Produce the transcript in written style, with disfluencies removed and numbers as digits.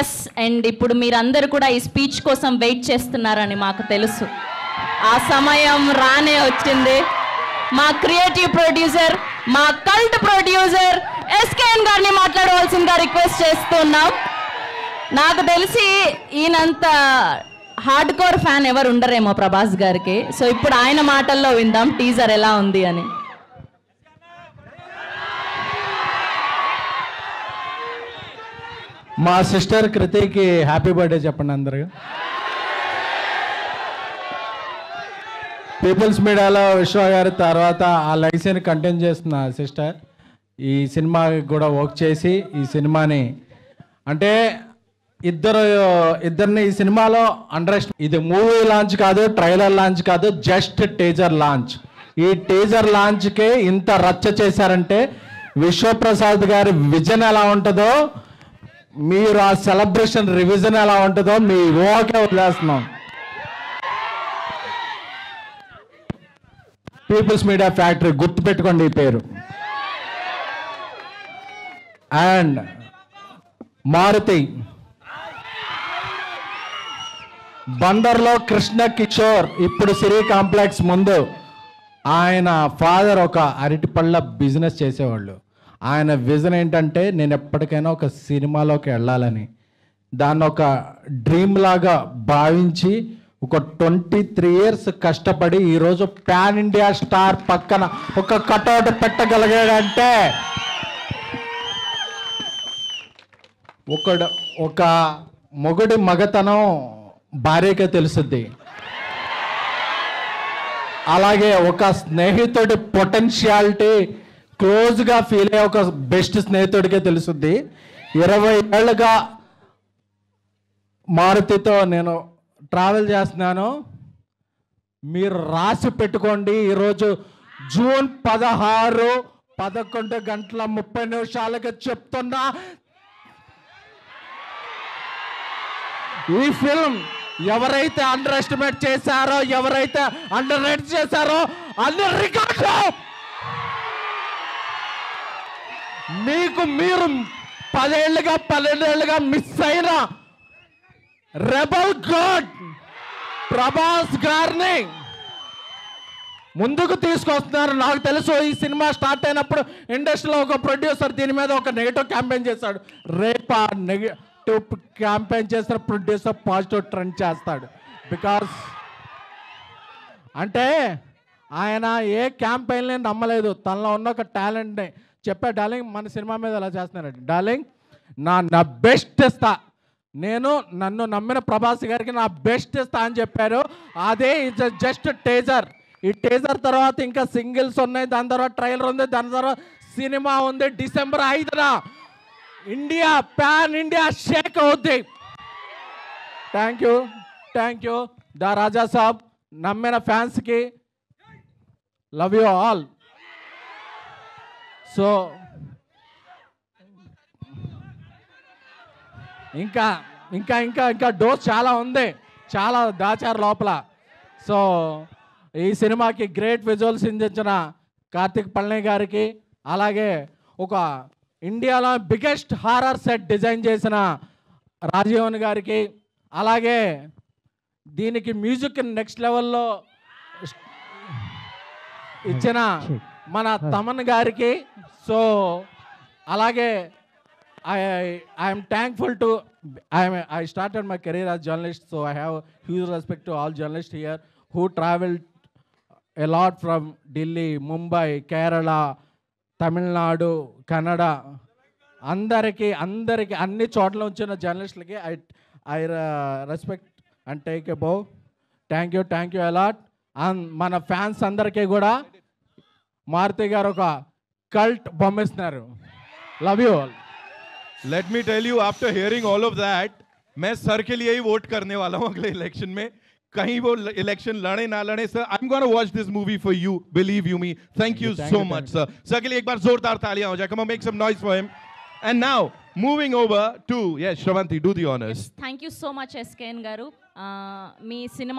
Yes, and ఇప్పుడు మీరందరూ కూడా ఈ స్పీచ్ కోసం వెయిట్ చేస్తున్నారని మాకు తెలుసు. ఆ సమయం రానే వచ్చింది. మా క్రియేటివ్ ప్రొడ్యూసర్, మా కల్ట్ ప్రొడ్యూసర్ ఎస్కేఎన్ గారిని మాట్లాడవలసిందిగా రిక్వెస్ట్ చేస్తున్నాం. నాకు తెలిసి ఈయనంత హార్డ్ కోర్ ఫ్యాన్ ఎవరు ఉండరేమో ప్రభాస్ గారికి. సో ఇప్పుడు ఆయన మాటల్లో విందాం టీజర్ ఎలా ఉంది అని. మా సిస్టర్ కృతికి హ్యాపీ బర్త్డే చెప్పండి అందరు. పీపుల్స్ మీడియాలో విశ్వ గారి తర్వాత ఆ లైసెన్స్ కంటిన్యూ చేస్తున్న సిస్టర్ ఈ సినిమాకి కూడా వర్క్ చేసి ఈ సినిమాని అంటే ఇద్దరిని ఈ సినిమాలో ఇది మూవీ లాంచ్ కాదు, ట్రైలర్ లాంచ్ కాదు, జస్ట్ టీజర్ లాంచ్. ఈ టీజర్ లాంచ్కే ఇంత రచ్చ చేశారంటే విశ్వప్రసాద్ గారి విజన్ ఎలా ఉంటుందో, మీరు ఆ సెలబ్రేషన్ రివిజన్ ఎలా ఉంటుందో మీ ఊహకే వదిలేస్తున్నాం. పీపుల్స్ మీడియా ఫ్యాక్టరీ గుర్తుపెట్టుకోండి ఈ పేరు. అండ్ మారుతి బందర్లో కృష్ణ కిషోర్ ఇప్పుడు సిరి కాంప్లెక్స్ ముందు ఆయన ఫాదర్ ఒక అరటిపళ్ళ బిజినెస్ చేసేవాళ్ళు. ఆయన విజన్ ఏంటంటే నేను ఎప్పటికైనా ఒక సినిమాలోకి వెళ్ళాలని, దాన్ని ఒక డ్రీమ్ లాగా భావించి ఒక 23 years కష్టపడి ఈరోజు పాన్ ఇండియా స్టార్ పక్కన ఒక కటౌట్ పెట్టగలిగాడంటే ఒక మొగుడి మగతనం భార్యకే తెలుస్తుంది. అలాగే ఒక స్నేహితుడి పొటెన్షియాలిటీ క్లోజ్గా ఫీల్ అయ్యే ఒక బెస్ట్ స్నేహితుడికే తెలుస్తుంది. 20 ఏళ్ళుగా మారుతితో నేను ట్రావెల్ చేస్తున్నాను. మీరు రాసి పెట్టుకోండి. ఈరోజు జూన్ 16 11:30 చెప్తున్నా, ఈ ఫిల్మ్ ఎవరైతే అండర్ ఎస్టిమేట్ చేశారో, ఎవరైతే అండర్ రేట్ చేశారో అన్ని రికార్డు మీకు మీరు 12 ఏళ్ళుగా మిస్ అయిన రెబల్ గాడ్ ప్రభాస్ గారిని ముందుకు తీసుకొస్తున్నారు. నాకు తెలుసు ఈ సినిమా స్టార్ట్ అయినప్పుడు ఇండస్ట్రీలో ఒక ప్రొడ్యూసర్ దీని మీద ఒక నెగిటివ్ క్యాంపెయిన్ చేశాడు. రేపు ఆ నెగిటివ్ క్యాంపెయిన్ చేసిన ప్రొడ్యూసర్ పాజిటివ్ ట్రెండ్ చేస్తాడు. బికాస్ అంటే ఆయన ఏ క్యాంపెయిన్ని నమ్మలేదు, తనలో ఉన్న ఒక టాలెంట్ని చెప్పా. డార్లింగ్ మన సినిమా మీద ఎలా చేస్తున్నారండి, డార్లింగ్ నా బెస్ట్ ఇస్తా, నేను నన్ను నమ్మిన ప్రభాస్ గారికి నా బెస్ట్ ఇస్తా అని చెప్పారు. అదే జస్ట్ టేజర్. ఈ టేజర్ తర్వాత ఇంకా సింగిల్స్ ఉన్నాయి, దాని తర్వాత ట్రైలర్ ఉంది, దాని తర్వాత సినిమా ఉంది. December 5న ఇండియా పాన్ ఇండియా షేక్ అవుద్ది. Thank you the Raja Saab. నమ్మిన ఫ్యాన్స్కి లవ్ యూ ఆల్. సో ఇంకా ఇంకా ఇంకా ఇంకా డోస్ చాలా ఉంది, చాలా దాచారు లోపల. సో ఈ సినిమాకి గ్రేట్ విజువల్స్ అందించిన కార్తిక్ పళని గారికి, అలాగే ఒక ఇండియాలో బిగ్గెస్ట్ హారర్ సెట్ డిజైన్ చేసిన రాజీవన్ గారికి, అలాగే దీనికి మ్యూజిక్ నెక్స్ట్ లెవెల్లో ఇచ్చిన మన తమన్ గారికి. సో అలాగే I'm thankful to I started my career as journalist, so I have huge respect to all journalists here who traveled a lot from Delhi, Mumbai, Kerala, Tamil Nadu, Kannada. అందరికి అన్ని చోట్ల వచ్చిన జర్నలిస్టులకి I respect and take a bow. Thank you a lot. And మన fans అందరికీ కూడా మారుతి గారు ఒక కల్ట్ బొమ్మిస్తున్నారు. Love you all. Let me tell you, after hearing all of that, मैं सर के लिए ही वोट करने वाला हूँ अगले इलेक्शन में. कहीं वो इलेक्शन लड़े ना लड़े sir, I'm going to watch this movie for you. Believe you me. Thank you so much, sir. Sir के लिए एक बार जोरदार तालियां हो जाए. Come on, make some noise for him. And now, moving over to, yes, Shravanti, do the honors. Thank you so much, SKN garu. Me cinema